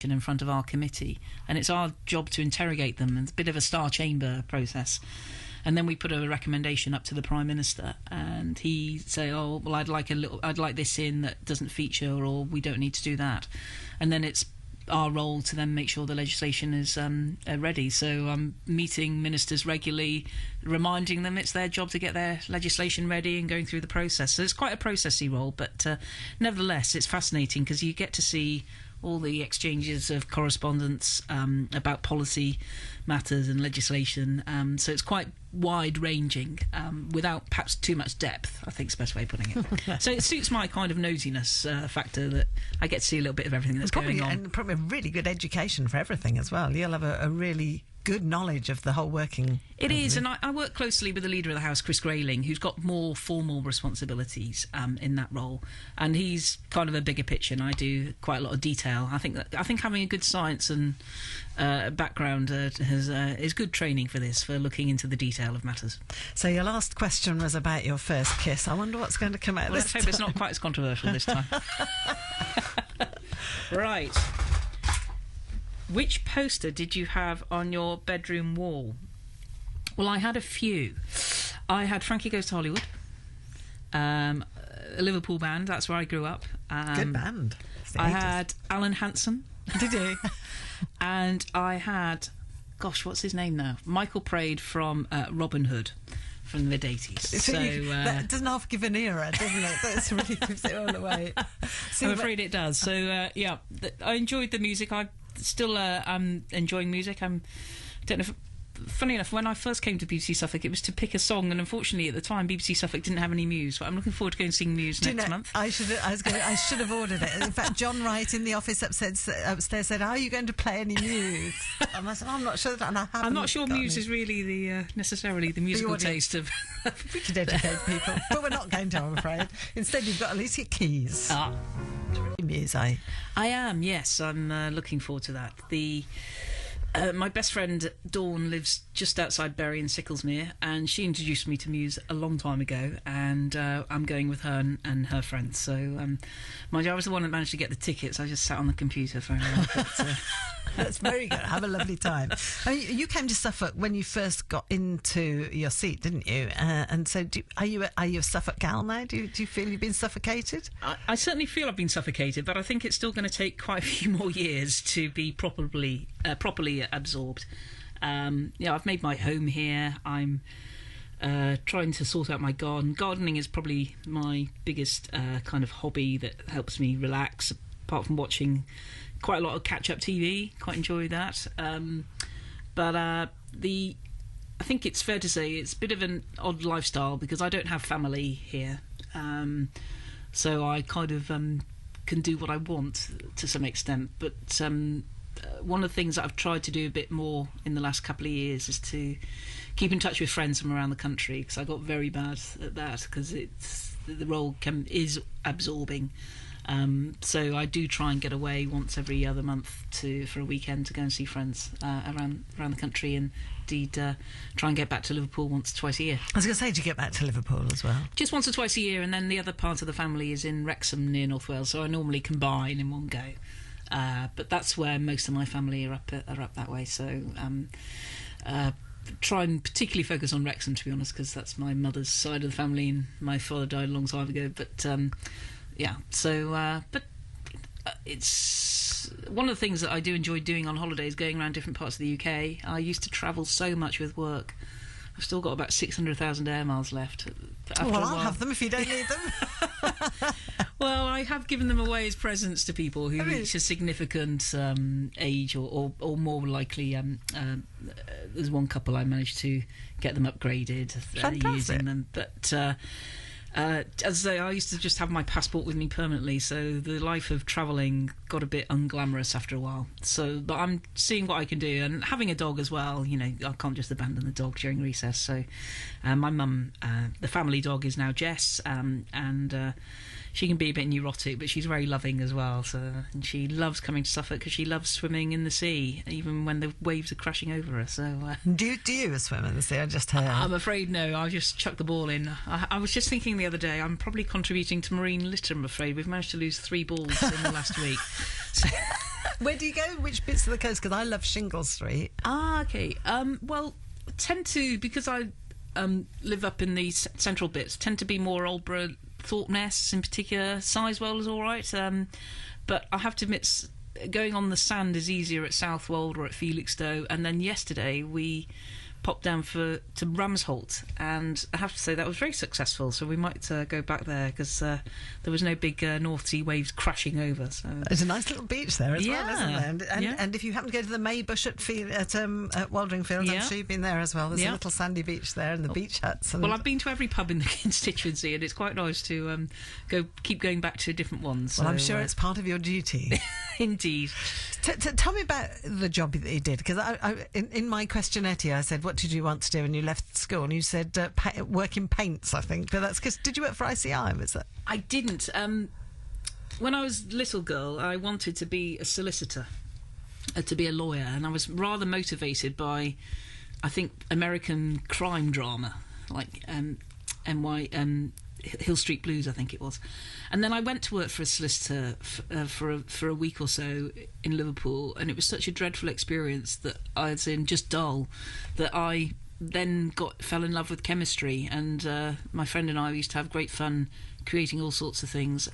in front of our committee, and it's our job to interrogate them. It's a bit of a star chamber process, and then we put a recommendation up to the Prime Minister, and he say, "Oh, well, I'd like this in that doesn't feature, or we don't need to do that," and then it's our role to then make sure the legislation is ready. So I'm meeting ministers regularly, reminding them it's their job to get their legislation ready and going through the process. So it's quite a processy role, but nevertheless, it's fascinating because you get to see all the exchanges of correspondence about policy matters and legislation. So it's quite wide-ranging, without perhaps too much depth, I think is the best way of putting it. So it suits my kind of nosiness factor that I get to see a little bit of everything that's going on. And probably a really good education for everything as well. You'll have a really good knowledge of the whole working. It is, and I work closely with the Leader of the House, Chris Grayling, who's got more formal responsibilities in that role, and he's kind of a bigger picture, and I do quite a lot of detail. I think having a good science and background is good training for this, for looking into the detail of matters. So your last question was about your first kiss. I wonder what's going to come out this time. Let's hope it's not quite as controversial this time. Right. Which poster did you have on your bedroom wall? Well, I had a few. I had Frankie Goes to Hollywood, a Liverpool band, that's where I grew up. Good band. I had Alan Hansen. Did you? And I had, gosh, what's his name now? Michael Praed from Robin Hood from the mid-80s. So that doesn't half give an era, doesn't it? That really gives it all away. I'm afraid it does. So, yeah, I enjoyed the music. I still I'm enjoying music. Don't know if, funny enough, when I first came to BBC Suffolk, it was to pick a song, and unfortunately at the time BBC Suffolk didn't have any Muse, but I'm looking forward to going and sing Muse next month. I should have ordered it. In fact, John Wright in the office upstairs said, "Are you going to play any Muse?" And I said, "I'm not sure that," and I'm not sure Muse is really necessarily the musical taste of we could educate people, but we're not going to, I'm afraid. Instead, you've got Alicia Keys. Muse, I am, yes. I'm looking forward to that. My best friend Dawn lives just outside Bury in Sicklesmere, and she introduced me to Muse a long time ago, and I'm going with her and her friends. So, mind you, I was the one that managed to get the tickets. I just sat on the computer for an hour. But, that's very good. Have a lovely time. I mean, you came to Suffolk when you first got into your seat, didn't you? And so, are you a Suffolk gal now? Do you feel you've been suffocated? I certainly feel I've been suffocated, but I think it's still going to take quite a few more years to be properly absorbed. I've made my home here. I'm trying to sort out my garden. Gardening is probably my biggest kind of hobby that helps me relax, apart from watching quite a lot of catch-up TV. Quite enjoy that. But I think it's fair to say it's a bit of an odd lifestyle because I don't have family here. So I kind of can do what I want to some extent. But one of the things that I've tried to do a bit more in the last couple of years is to keep in touch with friends from around the country, because I got very bad at that because the role is absorbing. So I do try and get away once every other month for a weekend to go and see friends around the country, and indeed try and get back to Liverpool twice a year. I was going to say, do you get back to Liverpool as well? Just once or twice a year, and then the other part of the family is in Wrexham near North Wales, so I normally combine in one go. But that's where most of my family are up that way. So try and particularly focus on Wrexham, to be honest, because that's my mother's side of the family, and my father died a long time ago. But it's one of the things that I do enjoy doing on holidays, going around different parts of the UK. I used to travel so much with work. I've still got about 600,000 air miles left. Well, I'll have them if you don't need them. Well, I have given them away as presents to people who reach a significant age, or more likely. There's one couple I managed to get them upgraded using them, but. As I say, I used to just have my passport with me permanently, so the life of travelling got a bit unglamorous after a while. But I'm seeing what I can do, and having a dog as well. I can't just abandon the dog during recess. So my mum, the family dog is now Jess, and she can be a bit neurotic, but she's very loving as well. So, and she loves coming to Suffolk because she loves swimming in the sea, even when the waves are crashing over her. So, do you swim in the sea? I just heard. I'm afraid no. I just chuck the ball in. I was just thinking the other day, I'm probably contributing to marine litter. I'm afraid we've managed to lose 3 balls in the last week. So, where do you go? Which bits of the coast? Because I love Shingle Street. Okay. Well, tend to, because I live up in the central bits, tend to be more Aldborough, Thorpe Ness in particular. Sizewell is all right, but I have to admit, going on the sand is easier at Southwold or at Felixstowe. And then yesterday we popped down to Ramsholt, and I have to say that was very successful. So we might go back there because there was no big North Sea waves crashing over. So there's a nice little beach there as well, isn't there? And if you happen to go to the Maybush at Waldringfield, I'm sure you've been there as well. There's a little sandy beach there and the beach huts. And... Well, I've been to every pub in the constituency, and it's quite nice to keep going back to different ones. Well, I'm sure it's part of your duty. Indeed. Tell me about the job that you did, because in my questionnaire to you, I said, what did you want to do when you left school? And you said work in paints, I think. But that's because, did you work for ICI? Was that? I didn't. When I was a little girl, I wanted to be a solicitor, to be a lawyer, and I was rather motivated by, I think, American crime drama, like Hill Street Blues, I think it was. And then I went to work for a solicitor for a week or so in Liverpool, and it was such a dreadful experience that I was just dull, that I then fell in love with chemistry, and my friend and I used to have great fun creating all sorts of things.